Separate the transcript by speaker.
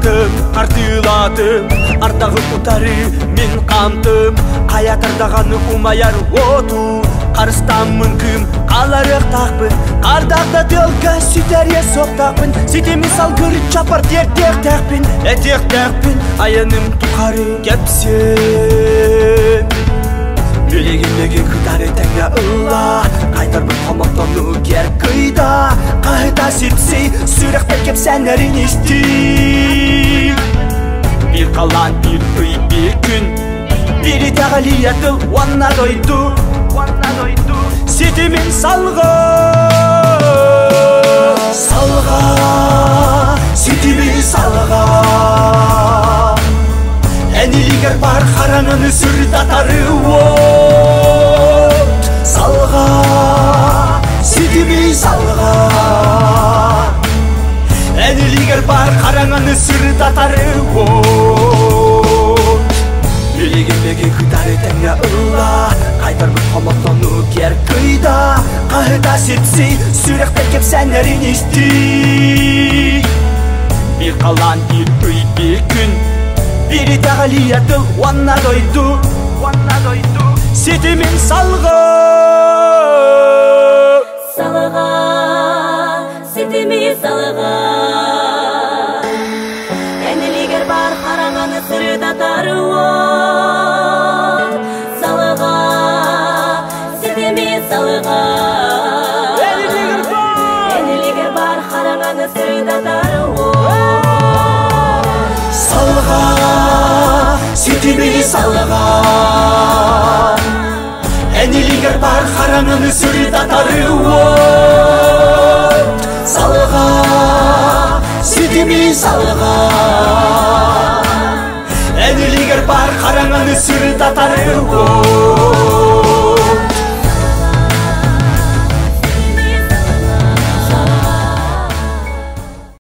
Speaker 1: Артым, артыладым, артағы ұтары мен қамтым. Қаятырдағаны умаяр оту, қарыстамын кім, қаларық тақпын. Қардақта дылға сүйтәре соқтақпын. Сетемі салгыр чапар тек тәқпін. Әтек тәқпін, аяным тұқары кәпсен. Мелеген күтәрі тәңе ұлла, қайтарбын қомақтану кер қыйда. Қайта сетсей, сүріқтен кеп сәнәрін есті. Bir kalan bir ый bir gün, biri tağaliyyatıl vanna doydu. Setimin salga, setimin salga. Әнелігер бар қараңыны сүрдаtarı от. Salga, setimin salga. Әнелігер бар қараңыны сүрдаtarı от. Мелеген күтәрі тәңе ұлла, қайтарбын қомақтану кер қыйда. Қайта сетсей, сүріқтен кеп сәнәрін есті. Bir kalan bir ый bir gün, biri tağaliyyatıl vanna doydu. Setimin salga,
Speaker 2: setimi salga. Әнелігер бар қараңаны сүрдаtarı от. Setimi salga. Әнелігер бар қараңаны сүрдаtarı от.
Speaker 1: Setimi salga. Әнелігер бар қараңыны сүрдаtarı от. Setimi salga. Әнелігер бар қараңыны сүрдаtarı от.